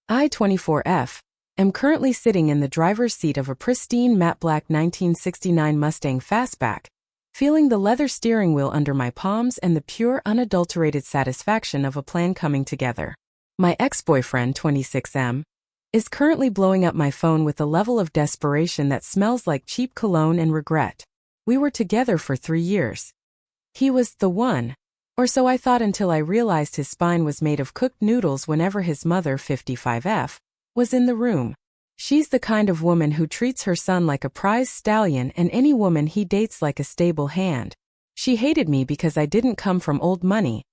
I, 24F, am currently sitting in the driver's seat of a pristine matte black 1969 Mustang Fastback, feeling the leather steering wheel under my palms and the pure, unadulterated satisfaction of a plan coming together. My ex-boyfriend, 26M, is currently blowing up my phone with a level of desperation that smells like cheap cologne and regret. We were together for 3 years. He was the one. Or so I thought until I realized his spine was made of cooked noodles whenever his mother, 55F, was in the room. She's the kind of woman who treats her son like a prize stallion and any woman he dates like a stable hand. She hated me because I didn't come from old money,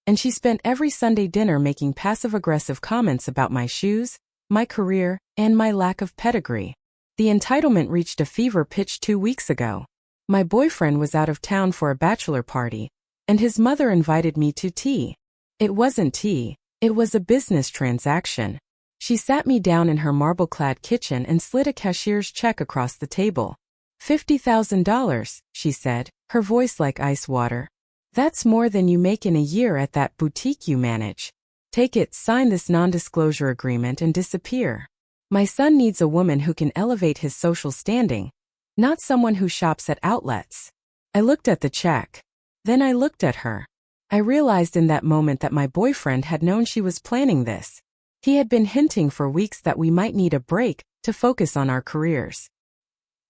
and she spent every Sunday dinner making passive-aggressive comments about my shoes, my career, and my lack of pedigree. The entitlement reached a fever pitch 2 weeks ago. My boyfriend was out of town for a bachelor party, and his mother invited me to tea. It wasn't tea, it was a business transaction. She sat me down in her marble-clad kitchen and slid a cashier's check across the table. $50,000, she said, her voice like ice water. That's more than you make in a year at that boutique you manage. Take it, sign this non-disclosure agreement and disappear. My son needs a woman who can elevate his social standing, not someone who shops at outlets. I looked at the check. Then I looked at her. I realized in that moment that my boyfriend had known she was planning this. He had been hinting for weeks that we might need a break to focus on our careers.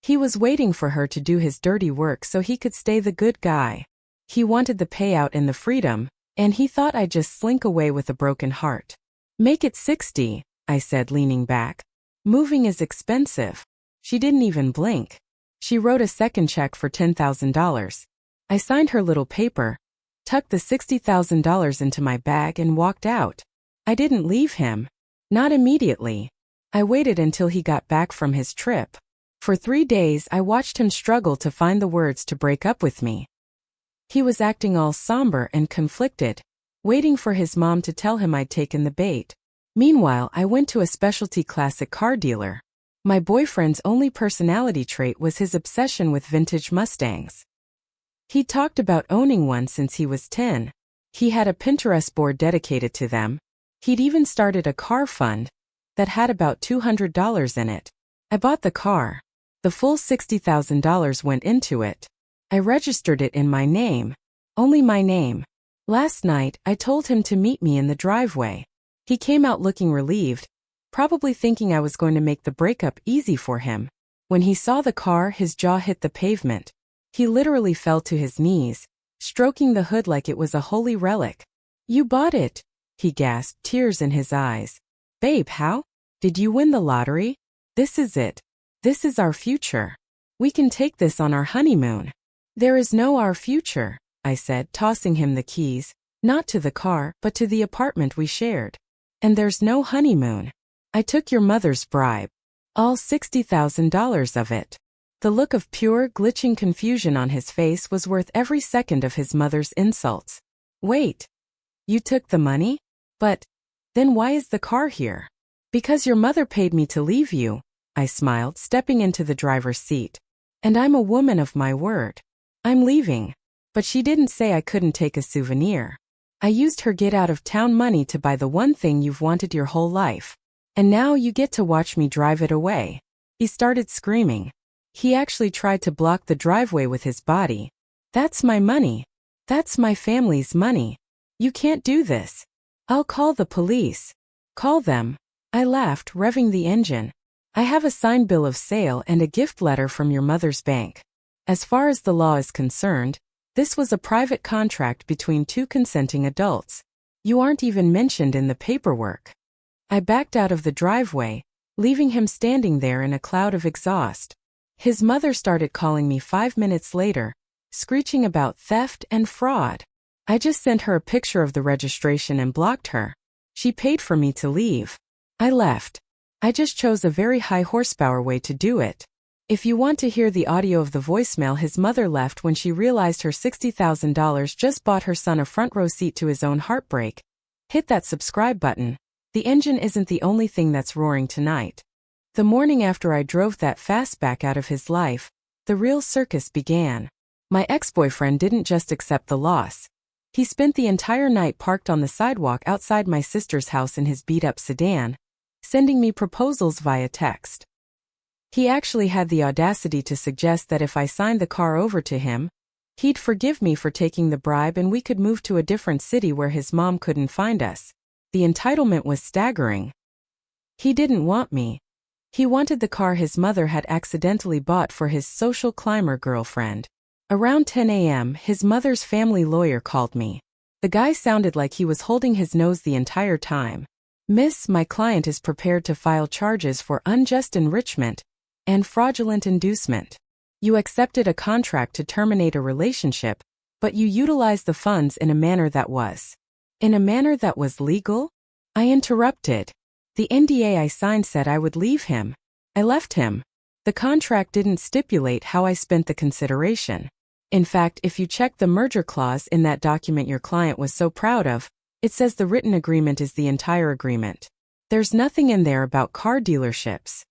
He was waiting for her to do his dirty work so he could stay the good guy. He wanted the payout and the freedom, and he thought I'd just slink away with a broken heart. Make it 60, I said, leaning back. Moving is expensive. She didn't even blink. She wrote a second check for $10,000. I signed her little paper, tucked the $60,000 into my bag and walked out. I didn't leave him. Not immediately. I waited until he got back from his trip. For 3 days I watched him struggle to find the words to break up with me. He was acting all somber and conflicted, waiting for his mom to tell him I'd taken the bait. Meanwhile, I went to a specialty classic car dealer. My boyfriend's only personality trait was his obsession with vintage Mustangs. He talked about owning one since he was 10. He had a Pinterest board dedicated to them. He'd even started a car fund that had about $200 in it. I bought the car. The full $60,000 went into it. I registered it in my name. Only my name. Last night, I told him to meet me in the driveway. He came out looking relieved, probably thinking I was going to make the breakup easy for him. When he saw the car, his jaw hit the pavement. He literally fell to his knees, stroking the hood like it was a holy relic. "You bought it," he gasped, tears in his eyes. "Babe, how? Did you win the lottery? This is it. This is our future. We can take this on our honeymoon." "There is no our future," I said, tossing him the keys, not to the car, but to the apartment we shared. "And there's no honeymoon. I took your mother's bribe. All $60,000 of it." The look of pure, glitching confusion on his face was worth every second of his mother's insults. "Wait. You took the money? But then why is the car here?" "Because your mother paid me to leave you," I smiled, stepping into the driver's seat. "And I'm a woman of my word. I'm leaving." But she didn't say I couldn't take a souvenir. "I used her get-out-of-town money to buy the one thing you've wanted your whole life. And now you get to watch me drive it away." He started screaming. He actually tried to block the driveway with his body. "That's my money. That's my family's money. You can't do this. I'll call the police." "Call them." I laughed, revving the engine. "I have a signed bill of sale and a gift letter from your mother's bank. As far as the law is concerned, this was a private contract between 2 consenting adults. You aren't even mentioned in the paperwork." I backed out of the driveway, leaving him standing there in a cloud of exhaust. His mother started calling me 5 minutes later, screeching about theft and fraud. I just sent her a picture of the registration and blocked her. She paid for me to leave. I left. I just chose a very high horsepower way to do it. If you want to hear the audio of the voicemail his mother left when she realized her $60,000 just bought her son a front row seat to his own heartbreak, hit that subscribe button. The engine isn't the only thing that's roaring tonight. The morning after I drove that fastback out of his life, the real circus began. My ex-boyfriend didn't just accept the loss. He spent the entire night parked on the sidewalk outside my sister's house in his beat-up sedan, sending me proposals via text. He actually had the audacity to suggest that if I signed the car over to him, he'd forgive me for taking the bribe and we could move to a different city where his mom couldn't find us. The entitlement was staggering. He didn't want me. He wanted the car his mother had accidentally bought for his social climber girlfriend. Around 10 a.m., his mother's family lawyer called me. The guy sounded like he was holding his nose the entire time. "Miss, my client is prepared to file charges for unjust enrichment and fraudulent inducement. You accepted a contract to terminate a relationship, but you utilized the funds in a manner that was legal?" I interrupted. "The NDA I signed said I would leave him. I left him. The contract didn't stipulate how I spent the consideration. In fact, if you check the merger clause in that document your client was so proud of, it says the written agreement is the entire agreement. There's nothing in there about car dealerships."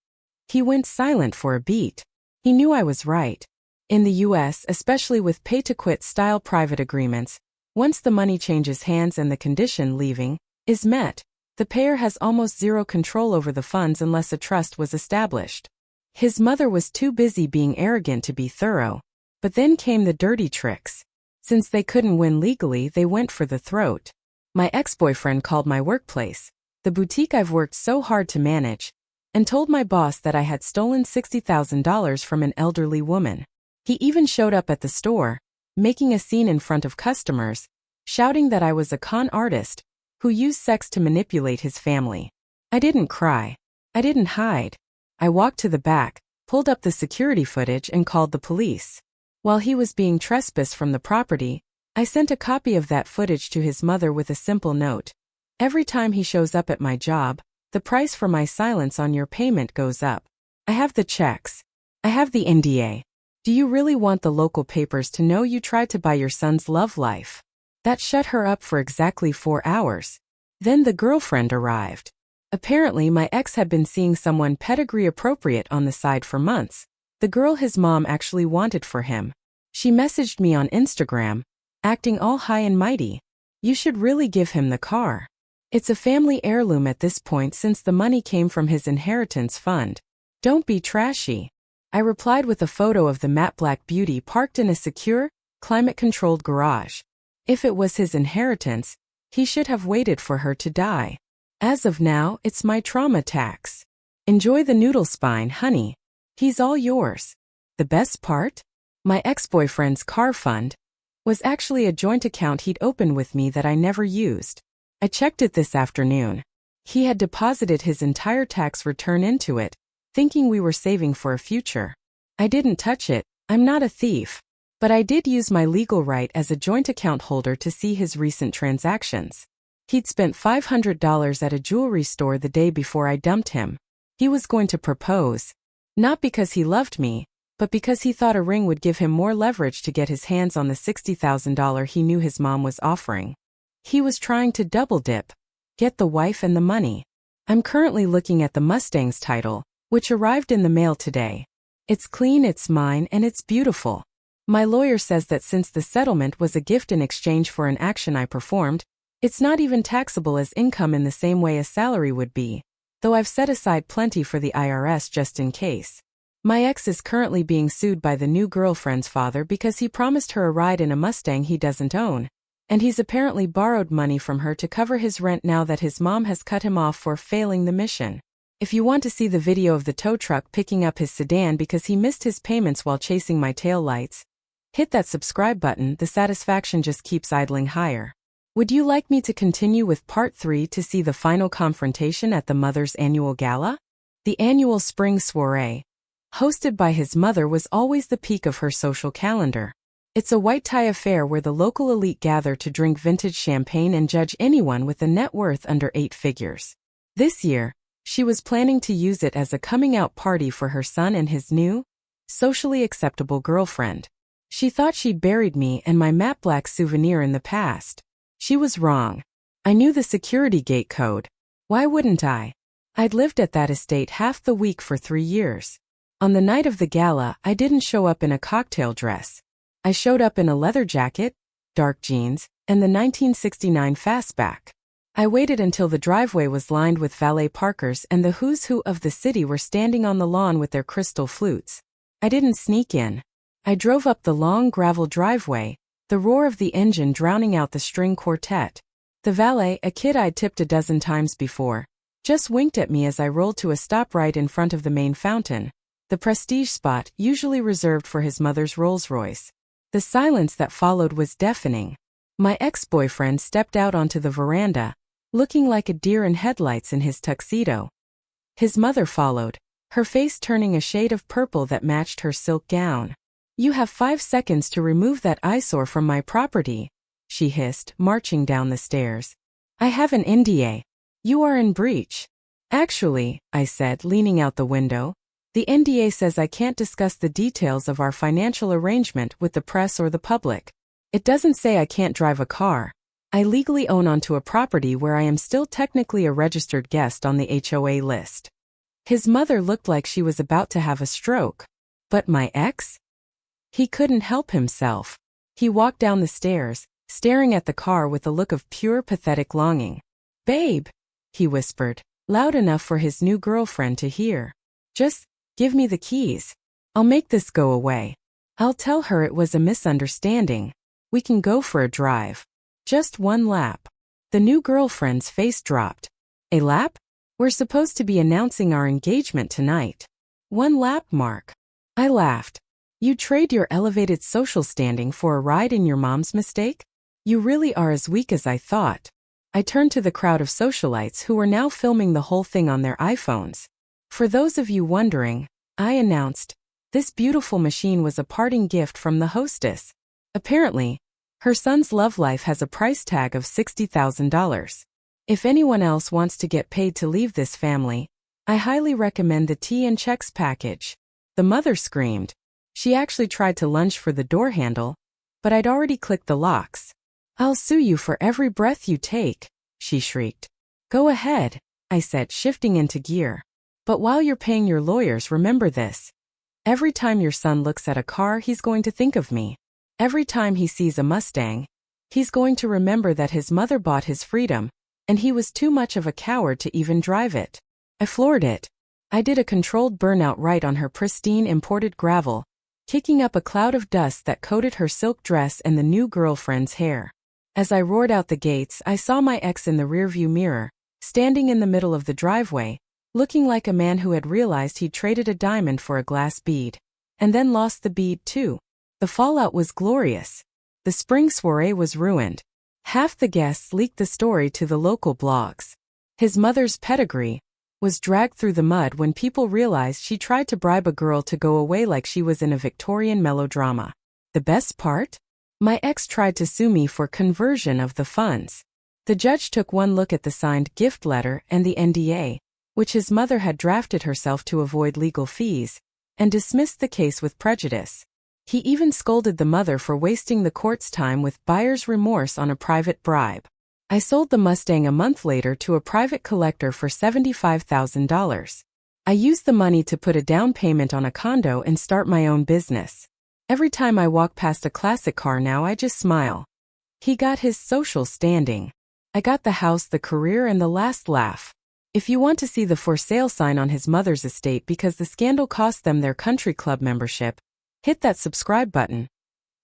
He went silent for a beat. He knew I was right. In the US, especially with pay-to-quit style private agreements, once the money changes hands and the condition, leaving, is met, the payer has almost zero control over the funds unless a trust was established. His mother was too busy being arrogant to be thorough. But then came the dirty tricks. Since they couldn't win legally, they went for the throat. My ex-boyfriend called my workplace, the boutique I've worked so hard to manage, and told my boss that I had stolen $60,000 from an elderly woman. He even showed up at the store, making a scene in front of customers, shouting that I was a con artist who used sex to manipulate his family. I didn't cry. I didn't hide. I walked to the back, pulled up the security footage and called the police. While he was being trespassed from the property, I sent a copy of that footage to his mother with a simple note. "Every time he shows up at my job, the price for my silence on your payment goes up. I have the checks. I have the NDA. Do you really want the local papers to know you tried to buy your son's love life?" That shut her up for exactly 4 hours. Then the girlfriend arrived. Apparently my ex had been seeing someone pedigree appropriate on the side for months. The girl his mom actually wanted for him. She messaged me on Instagram, acting all high and mighty. "You should really give him the car. It's a family heirloom at this point since the money came from his inheritance fund. Don't be trashy." I replied with a photo of the matte black beauty parked in a secure, climate-controlled garage. If it was his inheritance, he should have waited for her to die. As of now, it's my trauma tax. Enjoy the noodle spine, honey. He's all yours. The best part? My ex-boyfriend's car fund was actually a joint account he'd opened with me that I never used. I checked it this afternoon. He had deposited his entire tax return into it, thinking we were saving for a future. I didn't touch it. I'm not a thief. But I did use my legal right as a joint account holder to see his recent transactions. He'd spent $500 at a jewelry store the day before I dumped him. He was going to propose. Not because he loved me, but because he thought a ring would give him more leverage to get his hands on the $60,000 he knew his mom was offering. He was trying to double dip, get the wife and the money. I'm currently looking at the Mustang's title, which arrived in the mail today. It's clean, it's mine, and it's beautiful. My lawyer says that since the settlement was a gift in exchange for an action I performed, it's not even taxable as income in the same way a salary would be, though I've set aside plenty for the IRS just in case. My ex is currently being sued by the new girlfriend's father because he promised her a ride in a Mustang he doesn't own, and he's apparently borrowed money from her to cover his rent now that his mom has cut him off for failing the mission. If you want to see the video of the tow truck picking up his sedan because he missed his payments while chasing my taillights, hit that subscribe button. The satisfaction just keeps idling higher. Would you like me to continue with part 3 to see the final confrontation at the mother's annual gala? The annual spring soiree, hosted by his mother, was always the peak of her social calendar. It's a white tie affair where the local elite gather to drink vintage champagne and judge anyone with a net worth under 8 figures. This year, she was planning to use it as a coming-out party for her son and his new, socially acceptable girlfriend. She thought she'd buried me and my matte black souvenir in the past. She was wrong. I knew the security gate code. Why wouldn't I? I'd lived at that estate half the week for 3 years. On the night of the gala, I didn't show up in a cocktail dress. I showed up in a leather jacket, dark jeans, and the 1969 fastback. I waited until the driveway was lined with valet parkers and the who's who of the city were standing on the lawn with their crystal flutes. I didn't sneak in. I drove up the long gravel driveway, the roar of the engine drowning out the string quartet. The valet, a kid I'd tipped a dozen times before, just winked at me as I rolled to a stop right in front of the main fountain, the prestige spot usually reserved for his mother's Rolls-Royce. The silence that followed was deafening. My ex-boyfriend stepped out onto the veranda, looking like a deer in headlights in his tuxedo. His mother followed, her face turning a shade of purple that matched her silk gown. "You have 5 seconds to remove that eyesore from my property," she hissed, marching down the stairs. "I have an NDA. You are in breach." "Actually," I said, leaning out the window, "the NDA says I can't discuss the details of our financial arrangement with the press or the public. It doesn't say I can't drive a car. I legally own onto a property where I am still technically a registered guest on the HOA list." His mother looked like she was about to have a stroke. But my ex? He couldn't help himself. He walked down the stairs, staring at the car with a look of pure pathetic longing. "Babe," he whispered, loud enough for his new girlfriend to hear. "Just give me the keys. I'll make this go away. I'll tell her it was a misunderstanding. We can go for a drive. Just one lap." The new girlfriend's face dropped. "A lap? We're supposed to be announcing our engagement tonight. 1 lap, Mark." I laughed. "You trade your elevated social standing for a ride in your mom's mistake? You really are as weak as I thought." I turned to the crowd of socialites who were now filming the whole thing on their iPhones. "For those of you wondering," I announced, "this beautiful machine was a parting gift from the hostess. Apparently, her son's love life has a price tag of $60,000. If anyone else wants to get paid to leave this family, I highly recommend the tea and checks package." The mother screamed. She actually tried to lunge for the door handle, but I'd already clicked the locks. "I'll sue you for every breath you take," she shrieked. "Go ahead," I said, shifting into gear. "But while you're paying your lawyers, remember this. Every time your son looks at a car, he's going to think of me. Every time he sees a Mustang, he's going to remember that his mother bought his freedom, and he was too much of a coward to even drive it." I floored it. I did a controlled burnout right on her pristine imported gravel, kicking up a cloud of dust that coated her silk dress and the new girlfriend's hair. As I roared out the gates, I saw my ex in the rearview mirror, standing in the middle of the driveway, looking like a man who had realized he'd traded a diamond for a glass bead, and then lost the bead too. The fallout was glorious. The spring soiree was ruined. Half the guests leaked the story to the local blogs. His mother's pedigree was dragged through the mud when people realized she tried to bribe a girl to go away like she was in a Victorian melodrama. The best part? My ex tried to sue me for conversion of the funds. The judge took one look at the signed gift letter and the NDA, which his mother had drafted herself to avoid legal fees, and dismissed the case with prejudice. He even scolded the mother for wasting the court's time with buyer's remorse on a private bribe. I sold the Mustang a month later to a private collector for $75,000. I used the money to put a down payment on a condo and start my own business. Every time I walk past a classic car now, I just smile. He got his social standing. I got the house, the career, and the last laugh. If you want to see the for sale sign on his mother's estate because the scandal cost them their country club membership, hit that subscribe button.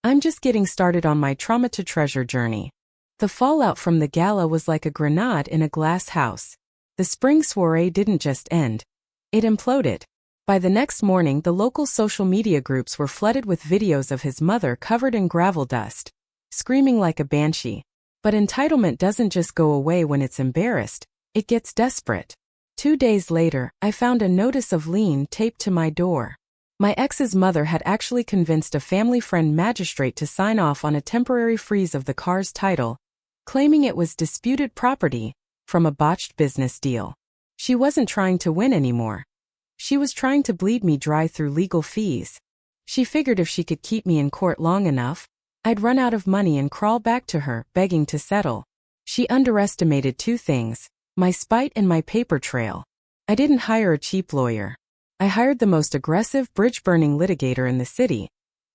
I'm just getting started on my trauma to treasure journey. The fallout from the gala was like a grenade in a glass house. The spring soiree didn't just end. It imploded. By the next morning, the local social media groups were flooded with videos of his mother covered in gravel dust, screaming like a banshee. But entitlement doesn't just go away when it's embarrassed, it gets desperate. 2 days later, I found a notice of lien taped to my door. My ex's mother had actually convinced a family friend magistrate to sign off on a temporary freeze of the car's title, claiming it was disputed property from a botched business deal. She wasn't trying to win anymore. She was trying to bleed me dry through legal fees. She figured if she could keep me in court long enough, I'd run out of money and crawl back to her, begging to settle. She underestimated 2 things, my spite and my paper trail. I didn't hire a cheap lawyer. I hired the most aggressive, bridge-burning litigator in the city,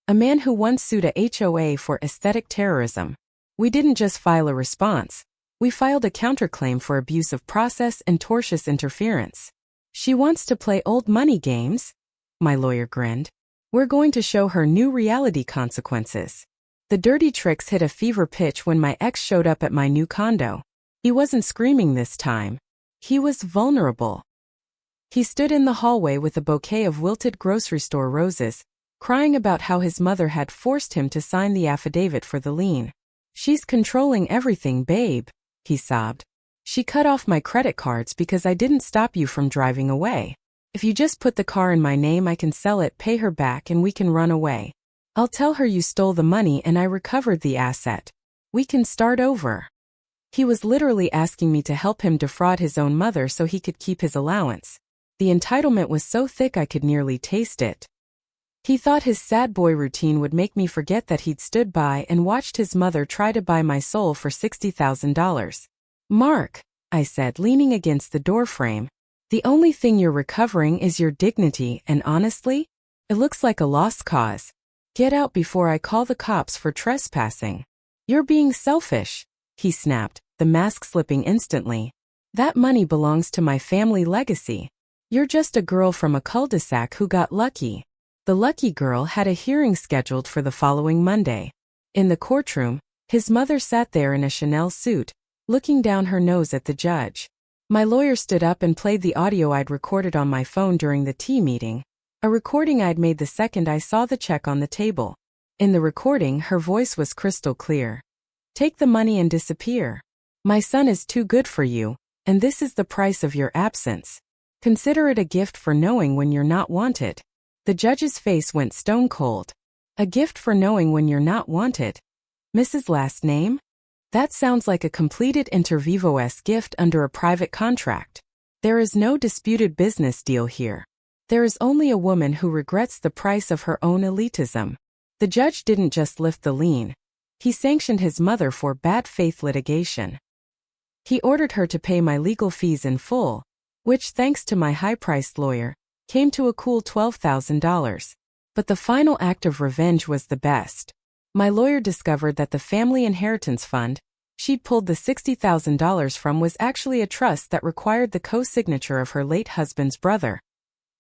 a man who once sued a HOA for aesthetic terrorism. We didn't just file a response. We filed a counterclaim for abuse of process and tortious interference. She wants to play old money games? My lawyer grinned. We're going to show her new reality consequences. The dirty tricks hit a fever pitch when my ex showed up at my new condo. He wasn't screaming this time. He was vulnerable. He stood in the hallway with a bouquet of wilted grocery store roses, crying about how his mother had forced him to sign the affidavit for the lien. She's controlling everything, babe, he sobbed. She cut off my credit cards because I didn't stop you from driving away. If you just put the car in my name, I can sell it, pay her back, and we can run away. I'll tell her you stole the money and I recovered the asset. We can start over. He was literally asking me to help him defraud his own mother so he could keep his allowance. The entitlement was so thick I could nearly taste it. He thought his sad boy routine would make me forget that he'd stood by and watched his mother try to buy my soul for $60,000. Mark, I said, leaning against the doorframe, the only thing you're recovering is your dignity, and honestly, it looks like a lost cause. Get out before I call the cops for trespassing. You're being selfish, he snapped, the mask slipping instantly. That money belongs to my family legacy. You're just a girl from a cul-de-sac who got lucky. The lucky girl had a hearing scheduled for the following Monday. In the courtroom, his mother sat there in a Chanel suit, looking down her nose at the judge. My lawyer stood up and played the audio I'd recorded on my phone during the tea meeting, a recording I'd made the second I saw the check on the table. In the recording, her voice was crystal clear. Take the money and disappear. My son is too good for you, and this is the price of your absence. Consider it a gift for knowing when you're not wanted. The judge's face went stone cold. A gift for knowing when you're not wanted. Mrs. Last name? That sounds like a completed inter vivos gift under a private contract. There is no disputed business deal here. There is only a woman who regrets the price of her own elitism. The judge didn't just lift the lien. He sanctioned his mother for bad faith litigation. He ordered her to pay my legal fees in full, which, thanks to my high-priced lawyer, came to a cool $12,000. But the final act of revenge was the best. My lawyer discovered that the family inheritance fund she'd pulled the $60,000 from was actually a trust that required the co-signature of her late husband's brother,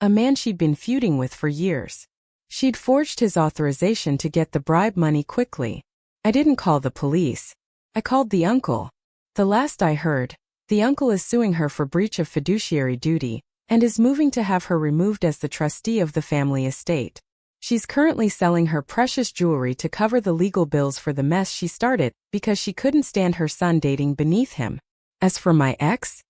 a man she'd been feuding with for years. She'd forged his authorization to get the bribe money quickly. I didn't call the police. I called the uncle. The last I heard, the uncle is suing her for breach of fiduciary duty and is moving to have her removed as the trustee of the family estate. She's currently selling her precious jewelry to cover the legal bills for the mess she started because she couldn't stand her son dating beneath him. As for my ex,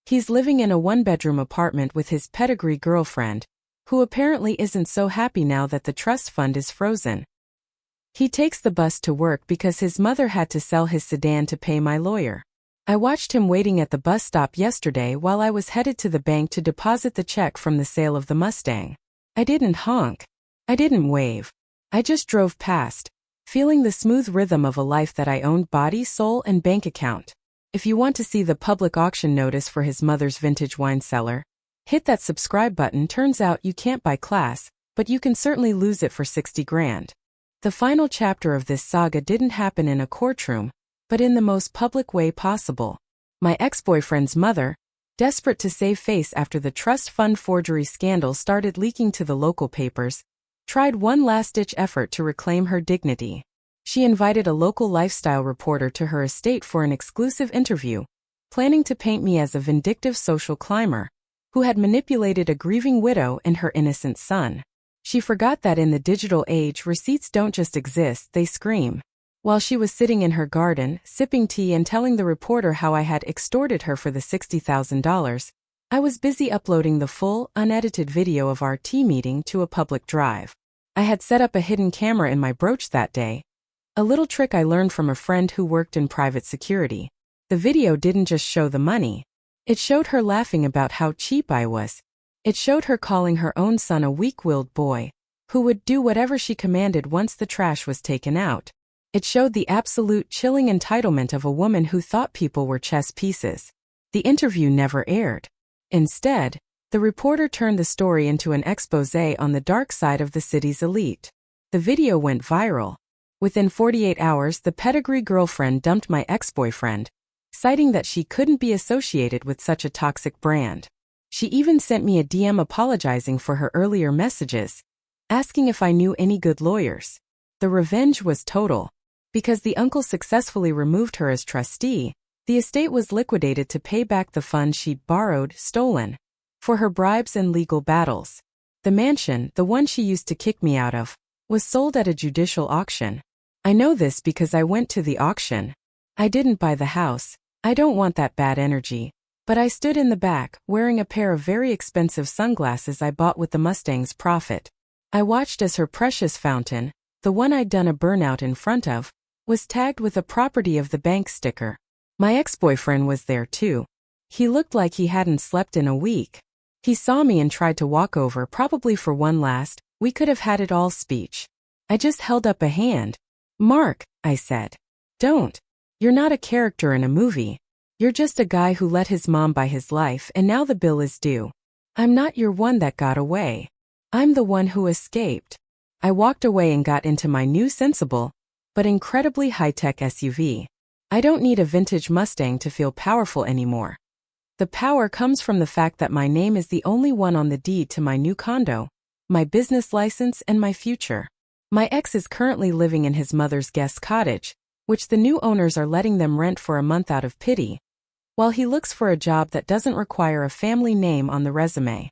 he's living in a one-bedroom apartment with his pedigree girlfriend, who apparently isn't so happy now that the trust fund is frozen. He takes the bus to work because his mother had to sell his sedan to pay my lawyer. I watched him waiting at the bus stop yesterday while I was headed to the bank to deposit the check from the sale of the Mustang. I didn't honk. I didn't wave. I just drove past, feeling the smooth rhythm of a life that I owned, body, soul, and bank account. If you want to see the public auction notice for his mother's vintage wine cellar, hit that subscribe button. Turns out you can't buy class, but you can certainly lose it for 60 grand. The final chapter of this saga didn't happen in a courtroom, but in the most public way possible. My ex-boyfriend's mother, desperate to save face after the trust fund forgery scandal started leaking to the local papers, tried one last-ditch effort to reclaim her dignity. She invited a local lifestyle reporter to her estate for an exclusive interview, planning to paint me as a vindictive social climber who had manipulated a grieving widow and her innocent son. She forgot that in the digital age, receipts don't just exist, they scream. While she was sitting in her garden, sipping tea and telling the reporter how I had extorted her for the $60,000, I was busy uploading the full, unedited video of our tea meeting to a public drive. I had set up a hidden camera in my brooch that day, a little trick I learned from a friend who worked in private security. The video didn't just show the money. It showed her laughing about how cheap I was. It showed her calling her own son a weak-willed boy, who would do whatever she commanded once the trash was taken out. It showed the absolute chilling entitlement of a woman who thought people were chess pieces. The interview never aired. Instead, the reporter turned the story into an exposé on the dark side of the city's elite. The video went viral. Within 48 hours, the pedigree girlfriend dumped my ex-boyfriend, citing that she couldn't be associated with such a toxic brand. She even sent me a DM apologizing for her earlier messages, asking if I knew any good lawyers. The revenge was total. Because the uncle successfully removed her as trustee, the estate was liquidated to pay back the funds she'd borrowed, stolen, for her bribes and legal battles. The mansion, the one she used to kick me out of, was sold at a judicial auction. I know this because I went to the auction. I didn't buy the house. I don't want that bad energy. But I stood in the back, wearing a pair of very expensive sunglasses I bought with the Mustang's profit. I watched as her precious fountain, the one I'd done a burnout in front of, was tagged with a property of the bank sticker. My ex-boyfriend was there too. He looked like he hadn't slept in a week. He saw me and tried to walk over, probably for one last, "We could have had it all" speech. I just held up a hand. "Mark," I said. "Don't. You're not a character in a movie. You're just a guy who let his mom buy his life and now the bill is due. I'm not your one that got away. I'm the one who escaped." I walked away and got into my new sensible, but incredibly high-tech SUV. I don't need a vintage Mustang to feel powerful anymore. The power comes from the fact that my name is the only one on the deed to my new condo, my business license, and my future. My ex is currently living in his mother's guest cottage, which the new owners are letting them rent for a month out of pity, while he looks for a job that doesn't require a family name on the resume.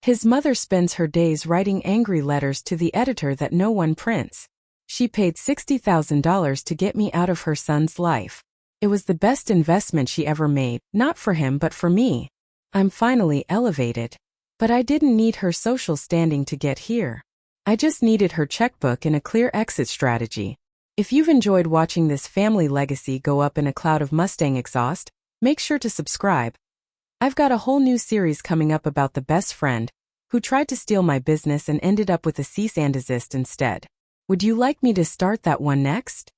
His mother spends her days writing angry letters to the editor that no one prints. She paid $60,000 to get me out of her son's life. It was the best investment she ever made, not for him but for me. I'm finally elevated. But I didn't need her social standing to get here. I just needed her checkbook and a clear exit strategy. If you've enjoyed watching this family legacy go up in a cloud of Mustang exhaust, make sure to subscribe. I've got a whole new series coming up about the best friend who tried to steal my business and ended up with a cease and desist instead. Would you like me to start that one next?